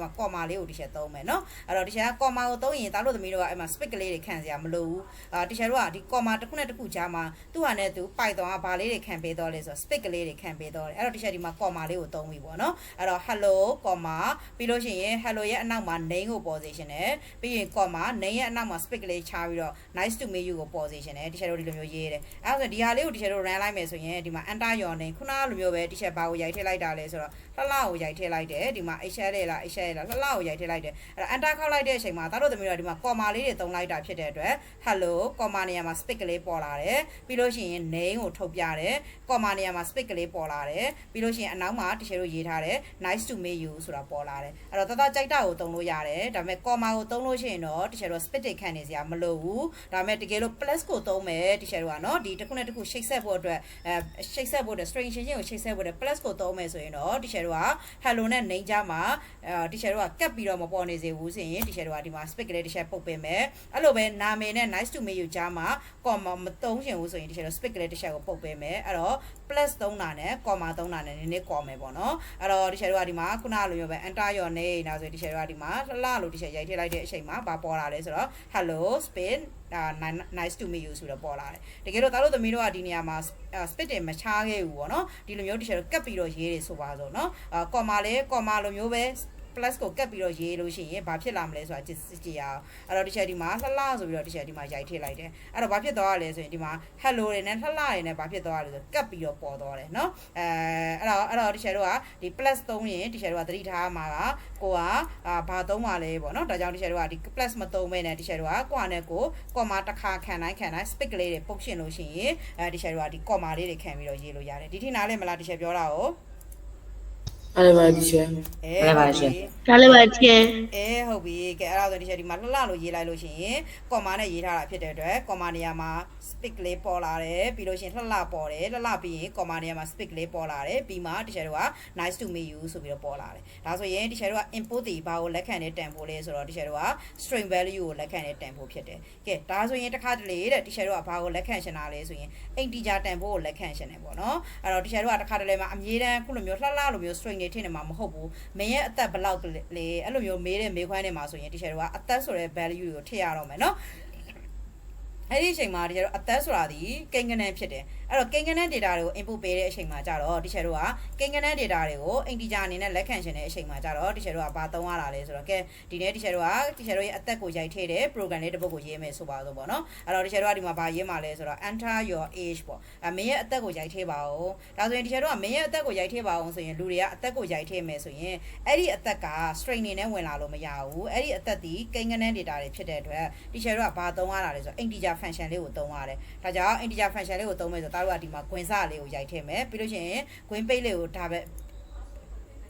ကော်မာလေးကိုတခြားသုံးမယ်နော်အဲ့တော့တခြားကော်မာကိုသုံးရင်သားတို့သမီးတို့ကအဲ့မှာ spit ကလေးတွေခံစရာမလိုဘူးတခြားတို့ကဒီကော်မာတစ်ခုနဲ့တစ်ခုကြားမှာသူ့ဟာနဲ့သူ Python ကဘာလေးတွေခံပေးတော့လဲဆိုတော့ spit ကလေးတွေခံပေးတော့တယ်အဲ့တော့တခြားဒီမှာကော်မာလေးကိုသုံးပြီပေါ့နော်အဲ့တော့ hello ကော်မာပြီးလို့ရှိရင် hello ရဲ့အနောက်မှာ name ကိုပေါ်စေရှင်တယ်ပြီးရင်ကော်မာ name ရဲ့အနောက်မှာ spit ကလေးချပြီးတော့ nice to meet you ကိုပေါ်စေရှင်တယ်တခြားတို့ဒီလိုမျိုးရေးတယ်အဲ့ဒါဆိုဒီဟာလေးကိုတခြားတို့ run လိုက်မယ်ဆိုရင်ဒီမှာ enter your name ခုနကလိုမျိုးပဲတခြားဘာကိုရိုက်ထည့်လိုက်တာလဲဆိုတော့လှလှကိုရိုက်ထည့်လိုက်တယ်ဒီမှာ HL လား HL လားလှလှကိုရိုက်ထည့်လိုက်တယ်အဲ့တော့ enter ခောက်လိုက်တဲ့အချိန်မှာသားတို့သမီးတို့ဒီမှာ comma လေးတွေသုံးလိုက်တာဖြစ်တဲ့အတွက် hello comma နေရာမှာ spit ကလေးပေါ်လာတယ်ပြီးလို့ရှိရင် name ကိုထုတ်ပြတယ် comma နေရာမှာ spit ကလေးပေါ်လာတယ်ပြီးလို့ရှိရင်အနောက်မှာတခြားတို့ရေးထားတယ် nice to meet you ဆိုတာပေါ်လာတယ်အဲ့တော့တသားကြိုက်တာကိုသုံးလို့ရတယ်ဒါပေမဲ့ comma ကိုသုံးလို့ရှိရင်တော့တခြားတို့ spit တွေခံနေစရာမလိုဘူးဒါပေမဲ့တကယ်လို့ plus ကိုသုံးမယ်တခြားတို့ကနော်ဒီတစ်ခုနဲ့တစ်ခုရှိတ်ဆက်ဖို့အတွက်ရှိတ်ဆက်ဖို့အတွက် string ချင်းကိုရှိတ်ဆက်ဖို့အတွက် plus ကိုသုံးမယ်ဆိုရင်တော့တခြားတို့က hello နဲ့ name ကြားမှာတခြားတို့ကကပ်ပြီးတော့မပေါ်နေစေဘူးဆိုရင်တခြားတို့ကဒီမှာ spit ကလေးတခြားပုတ်ပေးမယ်အဲ့လိုပဲနာမည်နဲ့ nice to meet you ကြားမှာ comma မသုံးချင်ဘူးဆိုရင်တခြားတို့ spit ကလေးတခြားကိုပုတ်ပေးမယ်အဲ့တော့ plus သုံးတာနဲ့ comma သုံးတာနဲ့နည်းနည်းကော်မယ်ပေါ့နော်အဲ့တော့တခြားတို့ကဒီမှာခုနလိုမျိုးပဲ enter your name ဒါဆိုရင်တခြားတို့ကဒီမှာလှလှလို့တခြားရိုက်ထည့်လိုက်တဲ့အချိန်မှာဘာပေါ်လာလဲဆိုတော့ hello spin nice to meet you ဆိုတော့ပေါ်လာတယ်တကယ်လို့သားတို့သမီးတို့ကဒီနေရာမှာ spit တွေမချားခဲ့ဘူးပေါ့နော်ဒီလိုမျိုးတခြားတို့ကပ်ပြီးတော့ရေးတယ်ဆိုပါစို့နော်comma လဲ comma လိုမျိုးပဲ plus ကိုကပ်ပြီးတော့ရေးလို့ရှိရင်ဘာဖြစ်လာမလဲဆိုတာကြည့်ရအောင်အဲ့တော့တခြားဒီမှာလှလှဆိုပြီးတော့တခြားဒီမှာရိုက်ထည့်လိုက်တယ်အဲ့တော့ဘာဖြစ်သွားရလဲဆိုရင်ဒီမှာ hello တွေနဲ့လှလှတွေနဲ့ဘာဖြစ်သွားရလဲဆိုကပ်ပြီးတော့ပေါ်သွားတယ်နော်အဲ့တော့တခြားတို့ကဒီ plus သုံးရင်တခြားတို့ကသတိထားမှာကကိုကဘာသုံးပါလဲပေါ့နော်ဒါကြောင့်တခြားတို့ကဒီ plus မသုံးမဲနဲ့တခြားတို့ကကိုကနဲ့ကို comma တစ်ခါခံတိုင်း spit ကလေးတွေပုတ်ရှင်လို့ရှိရင်တခြားတို့ကဒီ comma လေးတွေခံပြီးတော့ရေးလို့ရတယ်ဒီထိနားလဲမလားတခြားပြောတာကိုအဲ့ပါဒီချက်အဲ့ပါရှင်ဒါလည်းပါချင်းဟုတ်ပြီကဲအဲ့ဒါဆိုဒီချက်ဒီမှာလှလှလို့ရေးလိုက်လို့ရှိရင် comma နဲ့ရေးထားတာဖြစ်တဲ့အတွက် comma နေရာမှာ spit လေးပေါ်လာတယ်ပြီးလို့ရှိရင်လှလှပေါ်တယ်လှလှပြီးရင် comma နေရာမှာ spit လေးပေါ်လာတယ်ပြီးမှဒီချက်တို့က nice to meet you ဆိုပြီးတော့ပေါ်လာတယ်ဒါဆိုရင်ဒီချက်တို့က input တွေဘာကိုလက်ခံနဲ့တန်ဖို့လဲဆိုတော့ဒီချက်တို့က string value ကိုလက်ခံနဲ့တန်ဖို့ဖြစ်တယ်ကဲဒါဆိုရင်တစ်ခါတလေတဲ့ဒီချက်တို့ကဘာကိုလက်ခံရှင်တာလဲဆိုရင် integer တန်ဖို့ကိုလက်ခံရှင်တယ်ပေါ့နော်အဲ့တော့ဒီချက်တို့ကတစ်ခါတလေမှာအမြဲတမ်းခုလိုမျိုးလှလှလိုမျိုး string တွေထည့်နေမှာမဟုတ်ဘူးမင်းရဲ့အသက်ဘယ်လောက်လဲအဲ့လိုမျိုးမေးတဲ့မေးခွန်းတွေမှာဆိုရင်ဒီချက်တို့ကအသက်ဆိုတဲ့ value ကိုထည့်ရတော့မယ်နော်အဲ့ဒီအချိန်မှာတကယ်တော့အသက်ဆိုတာဒီကိန်းဂဏန်းဖြစ်တယ်အဲ့တော့ကိန်းဂဏန်း data တွေကို input ပေးတဲ့အချိန်မှာကြတော့တကယ်တော့ကိန်းဂဏန်း data တွေကို integer အနေနဲ့လက်ခံရှင်တဲ့အချိန်မှာကြတော့တကယ်တော့ဘာသုံးရတာလဲဆိုတော့ကဲဒီနေ့တကယ်တော့ရဲ့အသက်ကိုရိုက်ထည့်တဲ့ program လေးတစ်ပုဒ်ကိုရေးမယ်ဆိုပါစို့ပေါ့နော်အဲ့တော့တကယ်တော့ဒီမှာဘာရေးမှာလဲဆိုတော့ enter your age ပေါ့မင်းရဲ့အသက်ကိုရိုက်ထည့်ပါဦးဒါဆိုရင်တကယ်တော့မင်းရဲ့အသက်ကိုရိုက်ထည့်ပါအောင်ဆိုရင်လူတွေကအသက်ကိုရိုက်ထည့်မယ်ဆိုရင်အဲ့ဒီအသက်က string နေနဲ့ဝင်လာလို့မရဘူးအဲ့ဒီအသက်ဒီကိန်းဂဏန်း data တွေဖြစ်တဲ့အတွက်တကယ်တော့ဘာသုံးရတာလဲဆိုတော့ integer function လေးကိုသုံးရတယ်ဒါကြောင့် integer function လေးကိုသုံးမယ်ဆိုတော့တို့ကဒီမှာ gwin စလေးကိုရိုက်ထည့်မယ်ပြီးလို့ရှိရင် gwin page လေးကိုဒါပဲ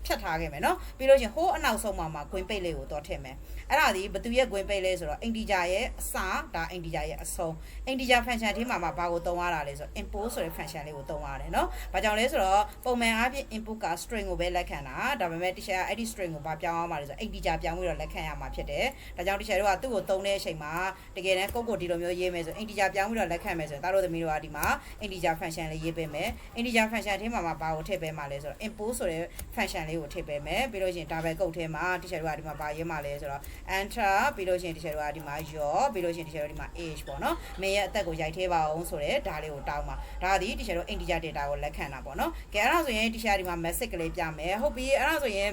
ဖြတ်ထားခဲ့မယ်နော်ပြီးလို့ရှိရင်ဟိုးအနောက်ဆုံးမှာ gwin page လေးကိုတော့ထည့်မယ်အဲ့ဒါဒီဘသူရဲ့ gwin page လဲဆိုတော့ integer ရဲ့အစဒါ integer ရဲ့အဆုံး integer function ထဲမှာဘာကိုသုံးရတာလဲဆိုတော့ import ဆိုတဲ့ function လေးကိုသုံးရတယ်နော်ဘာကြောင့်လဲဆိုတော့ပုံမှန်အားဖြင့် input က string ကိုပဲလက်ခံတာဒါပေမဲ့ teacher အဲ့ဒီ string ကိုပြောင်းအောင်ပါလဲဆိုတော့ integer ပြောင်းပြီးတော့လက်ခံရမှာဖြစ်တယ်ဒါကြောင့် teacher တို့ကသူ့ကိုသုံးတဲ့အချိန်မှာတကယ်တမ်းကုတ်ကိုဒီလိုမျိုးရေးမယ်ဆို integer ပြောင်းပြီးတော့လက်ခံမယ်ဆိုရင်သားတို့သမီးတို့ကဒီမှာ integer function လေးရေးပေးမယ် integer function ထဲမှာဘာကိုထည့်ပေးမှာလဲဆိုတော့ import ဆိုတဲ့ function လေးကိုထည့်ပေးမယ်ပြီးလို့ရှိရင် double quote ထဲမှာ teacher တို့ကဒီမှာဘာရေးမှာလဲဆိုတော့ enter ပြီးလို့ရှိရင် teacher တို့ကဒီမှာ your ပြီးလို့ရှိရင် teacher တို့ဒီမှာ age ပေါ့နော်မင်းရဲ့အသက်ကိုရိုက်ထည့်ပါအောင်ဆိုတဲ့ဒါလေးကိုတောင်းပါဒါဒီ teacher တို့ integer data ကိုလက်ခံတာပေါ့နော်ကဲအဲ့ဒါဆိုရင် teacher ဒီမှာ message ကလေးပြမယ်ဟုတ်ပြီအဲ့ဒါဆိုရင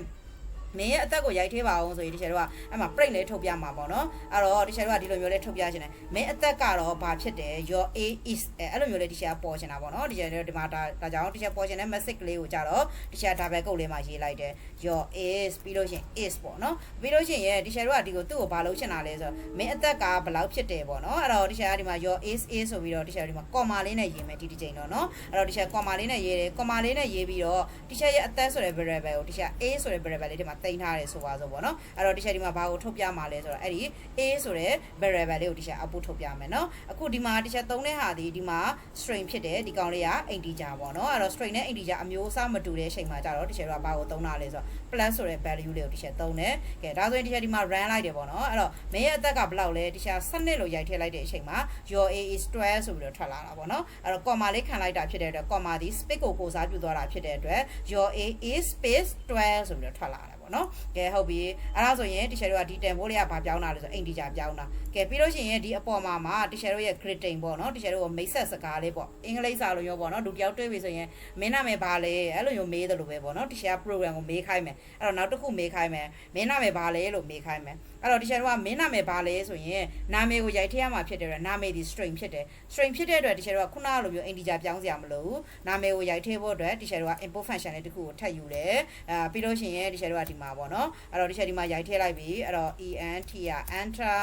်မင်းရဲ့အသက်ကိုရိုက်ထည့်ပါအောင်ဆိုရင်တချို့တို့ကအဲ့မှာ print လေးထုတ်ပြမှာပေါ့နော်အဲ့တော့တချို့တို့ကဒီလိုမျိုးလေးထုတ်ပြချင်တယ်မင်းအသက်ကတော့ဘာဖြစ်တယ် your age is အဲ့လိုမျိုးလေးတချို့ပေါ်ချင်တာပေါ့နော်တချို့တို့ဒီမှာဒါကြောင့်တချို့ပေါ်ချင်တဲ့ message လေးကိုကြတော့တချို့ double quote လေးမှာရေးလိုက်တယ် your is ပြီးလို့ရှိရင် is ပေါ့နော်ပြီးလို့ရှိရင်တချို့တို့ကဒီကိုသူ့ကိုဘာလုပ်ချင်တာလဲဆိုတော့မင်းအသက်ကဘယ်လောက်ဖြစ်တယ်ပေါ့နော်အဲ့တော့တချို့ကဒီမှာ your is ဆိုပြီးတော့တချို့ဒီမှာ comma လေးနဲ့ရေးမယ်ဒီချိန်တော့နော်အဲ့တော့တချို့ comma လေးနဲ့ရေးတယ် comma လေးနဲ့ရေးပြီးတော့တချို့ရဲ့အသက်ဆိုတဲ့ variable ကိုတချို့ a ဆိုတဲ့ variable လေးဒီမှာတင်ထားတယ်ဆိုပါဆိုပေါ့နော်အဲ့တော့တခြားဒီမှာဘာကိုထုတ်ပြမှာလဲဆိုတော့အဲ့ဒီ a ဆိုတဲ့ variable လေးကိုတခြား output ထုတ်ပြမယ်နော်အခုဒီမှာတခြားသုံးတဲ့ဟာဒီမှာ string ဖြစ်တယ်ဒီကောင်လေးက integer ပေါ့နော်အဲ့တော့ string နဲ့ integer အမျိုးအစားမတူတဲ့အချိန်မှာကြတော့တခြားတို့ကဘာကိုသုံးတာလဲဆိုတော့ plus ဆိုတဲ့ value လေးကိုတခြားသုံးတယ်ကဲဒါဆိုရင်တခြားဒီမှာ run လိုက်တယ်ပေါ့နော်အဲ့တော့မင်းရဲ့အသက်ကဘယ်လောက်လဲတခြား7လို့ရိုက်ထည့်လိုက်တဲ့အချိန်မှာ your a is 12ဆိုပြီးတော့ထွက်လာတာပေါ့နော်အဲ့တော့ comma လေးခံလိုက်တာဖြစ်တဲ့အတွက် comma ဒီ space ကိုကိုစားပြုသွားတာဖြစ်တဲ့အတွက် your a is space 12ဆိုပြီးတော့ထွက်လာတာ ပေါ့နော်ကဲဟုတ်ပြီအဲ့ဒါဆိုရင်တ teacher တို့ကဒီတန်ဖိုးလေးကဘာပြောင်းတာလဲဆို integer ပြောင်းတာကဲပြီးလို့ရှိရင်ဒီအပေါ်မှာ teacher တို့ရဲ့ grading ပေါ့နော် teacher တို့ကမိတ်ဆက်စကားလေးပေါ့အင်္ဂလိပ်စာလိုမျိုးပေါ့နော်လူတယောက်တွေ့ပြီဆိုရင်မင်းနာမည်ဘာလဲအဲ့လိုမျိုးမေးတယ်လို့ပဲပေါ့နော် teacher program ကိုမေးခိုင်းမယ်အဲ့တော့နောက်တစ်ခုမေးခိုင်းမယ်မင်းနာမည်ဘာလဲလို့မေးခိုင်းမယ်အဲ့တော့ teacher တို့ကမင်းနာမည်ဘာလဲဆိုရင်နာမည်ကိုရိုက်ထည့်ရမှာဖြစ်တယ်နာမည်ဒီ string ဖြစ်တယ် string ဖြစ်တဲ့အတွက် teacher တို့ကခုနကလိုမျိုး integer ပြောင်းစရာမလိုဘူးနာမည်ကိုရိုက်ထည့်ဖို့အတွက် teacher တို့က input function လေးတစ်ခုကိုထပ်ယူတယ်ပြီးလို့ရှိရင် teacher တို့ကဒီမှာပေါ့နော်အဲ့တော့ teacher ဒီမှာရိုက်ထည့်လိုက်ပြီအဲ့တော့ ent က enter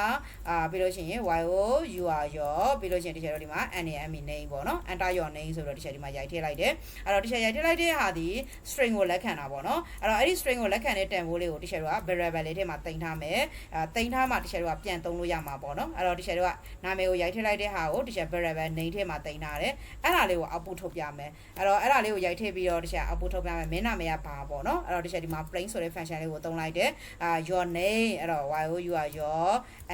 ပြီးလို့ရှိရင် yo you are your ပြီးလို့ရှိရင် teacher တို့ဒီမှာ name name ပေါ့နော် enter your name ဆိုတော့ teacher ဒီမှာရိုက်ထည့်လိုက်တယ်အဲ့တော့ teacher ရိုက်ထည့်လိုက်တဲ့ဟာဒီ string ကိုလက်ခံတာပေါ့နော်အဲ့တော့အဲ့ဒီ string ကိုလက်ခံတဲ့တန်ဖိုးလေးကို teacher တို့က variable လေးထဲမှာတင်ထားမယ်တင်ထားမှ teacher တို့ကပြန်သုံးလို့ရမှာပေါ့နော်အဲ့တော့ teacher တို့ကနာမည်ကိုရိုက်ထည့်လိုက်တဲ့ဟာကို teacher variable name ထဲမှာတင်ထားတယ်အဲ့ဒါလေးကို output ထုတ်ပြမယ်အဲ့တော့အဲ့ဒါလေးကိုရိုက်ထည့်ပြီးတော့ teacher output ထုတ်ပြမယ်မင်းနာမည်ကဘာပေါ့နော်အဲ့တော့ teacher ဒီမှာ plain ဆိုတဲ့ function လေးကိုသုံးလိုက်တယ်your name အဲ့တော့ you are your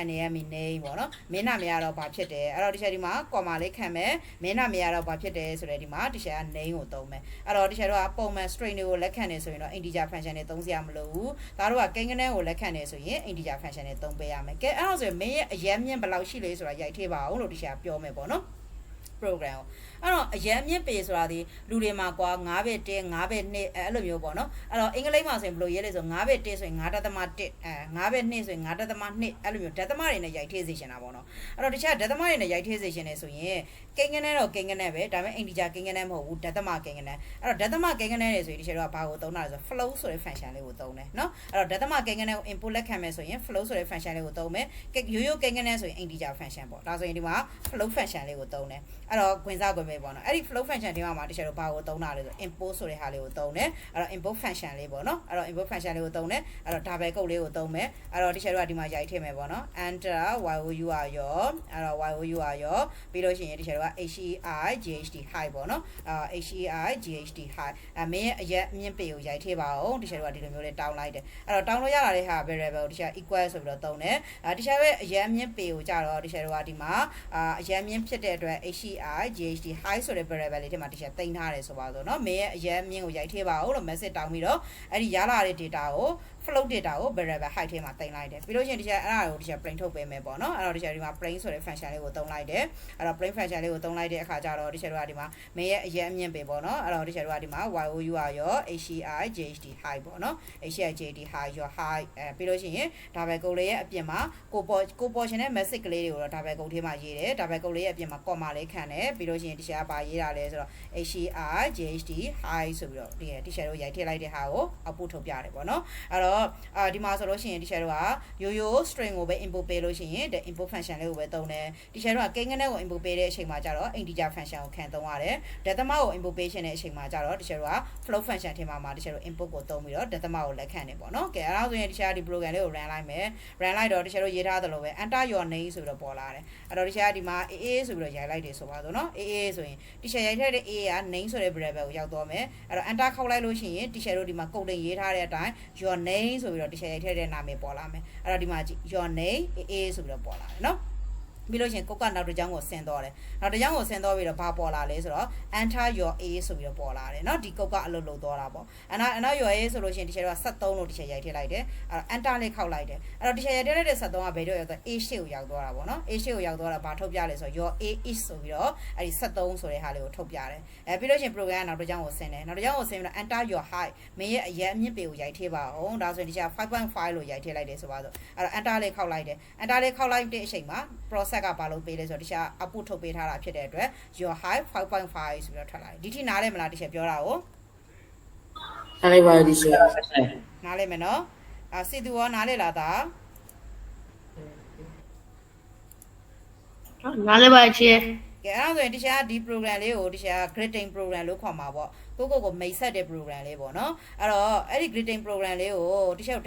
name name ပေါ့နော်မင်းနာမည်ကတော့ဘာဖြစ်တယ်အဲ့တော့ teacher ဒီမှာ comma လေးခံမယ်မင်းနာမည်ကတော့ဘာဖြစ်တယ်ဆိုတော့ဒီမှာ teacher က name ကိုသုံးမယ်အဲ့တော့ teacher တို့ကပုံမှန် string တွေကိုလက်ခံနေဆိုရင်တော့ integer function တွေသုံးစရာမလိုဘူးဒါတို့ကကိန်းဂဏန်းကိုလက်ခံနေဆိုရင် integer function တွေသုံးပေးရမယ်ကဲအဲ့တော့ဆိုရင်မင်းရဲ့အရန်မြင့်ဘယ်လောက်ရှိလဲဆိုတာရိုက်ထည့်ပါအောင်လို့ teacher ပြောမယ်ပေါ့နော် program အဲ့တော့အရန်မြင့်ပေဆိုတာဒီလူတွေမှာကွာ9ဘစ်1 9ဘစ်2အဲ့လိုမျိုးပေါ့နော်အဲ့တော့အင်္ဂလိပ်မှာဆိုရင်ဘယ်လိုရေးလဲဆို9ဘစ်1ဆိုရင်9.1 9ဘစ်2ဆိုရင်9.2အဲ့လိုမျိုးဒသမတွေနဲ့ရိုက်ထည့်စေချင်တာပေါ့နော်အဲ့တော့တခြားဒသမတွေနဲ့ရိုက်ထည့်စေချင်တယ်ဆိုရင်ကိန်းဂဏန်းတော့ကိန်းဂဏန်းပဲဒါပေမဲ့ integer ကိန်းဂဏန်းမဟုတ်ဘူးဒသမကိန်းဂဏန်းအဲ့တော့ဒသမကိန်းဂဏန်းတွေဆိုရင်တခြားတော့ဘာကိုသုံးတာလဲဆို flow ဆိုတဲ့ function လေးကိုသုံးတယ်နော်အဲ့တော့ဒသမကိန်းဂဏန်းကို input လက်ခံမယ်ဆိုရင် flow ဆိုတဲ့ function လေးကိုသုံးမယ်ရိုးရိုးကိန်းဂဏန်းဆိုရင် integer function ပေါ့ဒါဆိုရင်ဒီမှာ flow function လေးကိုသုံးတယ်အဲ့တော့ခွင်စားခွင်ပဲပေါ့နော်အဲ့ဒီ flow function ဒီမှာတခြားတော့ဘာကိုသုံးတာလဲဆို import ဆိုတဲ့ဟာလေးကိုသုံးတယ်အဲ့တော့ import function လေးပေါ့နော်အဲ့တော့ import function လေးကိုသုံးတယ်အဲ့တော့ double quote လေးကိုသုံးမယ်အဲ့တော့တခြားတော့ဒီမှာရိုက်ထည့်မယ်ပေါ့နော် enter you are your အဲ့တော့ you are your ပြီးလို့ရှိရင်တခြားတော့ hei ghd hi ပေါ့နော်hei ghd hi မင်းရဲ့အရက်မြင့်ပေကိုရိုက်ထည့်ပါအောင်တခြားတော့ဒီလိုမျိုးလေးတောင်းလိုက်တယ်အဲ့တော့တောင်းလို့ရလာတဲ့ဟာ variable ကိုတခြား equal ဆိုပြီးတော့သုံးတယ်တခြားပဲအရက်မြင့်ပေကိုကြတော့တခြားတော့ဒီမှာအရက်မြင့်ဖြစ်တဲ့အတွက် hei ghd hi ဆိုတဲ့ variable လေးထဲမှာတခြားတင်ထားတယ်ဆိုပါတော့เนาะမင်းရဲ့အရက်မြင့်ကိုရိုက်ထည့်ပါအောင်လို့ message တောင်းပြီးတော့အဲ့ဒီရလာတဲ့ data ကို float data ကို variable height ထဲမှာတင်လိုက်တယ်ပြီးလို့ရှိရင်တခြားအဲ့ဒါကိုတခြား print ထုတ်ပေးမယ်ပေါ့เนาะအဲ့တော့တခြားဒီမှာ print ဆိုတဲ့ function လေးကိုသုံးလိုက်တယ်အဲ့တော့ print function လေးကိုသုံးလိုက်တဲ့အခါကျတော့တခြားတို့ကဒီမှာမင်းရဲ့အရက်အမြင့်ပဲပေါ့เนาะအဲ့တော့တခြားတို့ကဒီမှာ you are your hei ghd height ပေါ့เนาะ hei ghd height your height ပြီးလို့ရှိရင် double quote လေးရဲ့အပြင်မှာကိုပေါ်ရှင်တဲ့ message ကလေးတွေကိုတော့ double quote ထဲမှာရေးတယ် double quote လေးရဲ့အပြင်မှာ comma လေးခံတယ်ပြီးလို့ရှိရင်တခြားပါရေးတာလဲဆိုတော့ hei ghd height ဆိုပြီးတော့ဒီ teacher တို့ရိုက်ထည့်လိုက်တဲ့ဟာကို output ထုတ်ပြတယ်ပေါ့เนาะအဲ့တော့ဒီမှာဆိုလို့ရှိရင် teacher တို့ကရိုးရိုး string ကိုပဲ input ပေးလို့ရှိရင် the input function လေးကိုပဲသုံးတယ် teacher တို့ကကိန်းဂဏန်းကို input ပေးတဲ့အချိန်မှာကျတော့ integer function ကိုခံသုံးရတယ်ဒသမကို input ပေးခြင်းတဲ့အချိန်မှာကျတော့ teacher တို့က float function ထဲမှာ teacher တို့ input ကိုသုံးပြီးတော့ဒသမကိုလက်ခံတယ်ပေါ့เนาะကဲအဲ့ဒါဆိုရင် teacher ဒီ program လေးကို run လိုက်မယ် run လိုက်တော့ teacher တို့ရေးထားသလိုပဲ enter your name ဆိုပြီးတော့ပေါ်လာတယ်အဲ့တော့ teacher ဒီမှာ aa ဆိုပြီးတော့ရိုက်လိုက်တယ်ဆိုပါတော့เนาะ aa ဆိုရင် teacher ရိုက်ထည့်တဲ့ aa က name ဆိုတဲ့ variable ကိုရောက်သွားမယ်အဲ့တော့ enter ခောက်လိုက်လို့ရှိရင် teacher တို့ဒီမှာ code ရေးထားတဲ့အတိုင်း your name ဆိုပြီးတော့ teacher ရိုက်ထည့်တဲ့နာမည်ပေါ်လာမယ်အဲ့တော့ဒီမှာကြည့် your name aa ဆိုပြီးတော့ပေါ်လာတယ်เนาะပြီးလို့ရှိရင်ကိုကနောက်တစ်ကြောင်းကိုဆင်းသွားတယ်နောက်တစ်ကြောင်းကိုဆင်းသွားပြီးတော့ဘာပေါ်လာလဲဆိုတော့ enter your a ဆိုပြီးတော့ပေါ်လာတယ်เนาะဒီကုတ်ကအလုပ်လုပ်သွားတာပေါ့enter your a ဆိုလို့ရှိရင် teacher က73လို့ teacher ရိုက်ထည့်လိုက်တယ်အဲ့တော့ enter လေးခောက်လိုက်တယ်အဲ့တော့ teacher ရိုက်ထည့်လိုက်တဲ့73ကဘယ်တော့ရောက်သွား a ရှေ့ကိုရောက်သွားတာပေါ့เนาะ a ရှေ့ကိုရောက်သွားတာဘာထုတ်ပြလဲဆိုတော့ your a is ဆိုပြီးတော့အဲ့ဒီ73ဆိုတဲ့ဟာလေးကိုထုတ်ပြတယ်ပြီးလို့ရှိရင် program ကနောက်တစ်ကြောင်းကိုဆင်းတယ်နောက်တစ်ကြောင်းကိုဆင်းပြီးတော့ enter your height မင်းရဲ့အရက်အမြင့်ပေကိုရိုက်ထည့်ပါအောင်ဒါဆိုရင် teacher 5.5လို့ရိုက်ထည့်လိုက်တယ်ဆိုပါတော့အဲ့တော့ enter လေးခောက်လိုက်တယ် enter လေးခောက်လိုက်တဲ့အချိန်မှာ process ကဘာလုပ်ပေးလဲဆိုတော့ teacher output ထုတ်ပေးထားတာဖြစ်တဲ့အတွက် your height 5.5 ဆိုပြီးတော့ထွက်လာတယ်ဒီထိနားလဲမလား teacher ပြောတာကို နားလိုက်ပါဒီဆရာ နားလဲမယ်နော်စီသူရောနားလဲလားသား နားလဲပါချေ ကဲအဲ့ဒါဆိုရင် teacher ဒီ program လေးကို teacher grading program လို့ခေါ်မှာပေါ့ကိုကိုမိတ်ဆက်တဲ့ program လေးပေါ့နော်အဲ့တော့အဲ့ဒီ grading program လေးကို teacher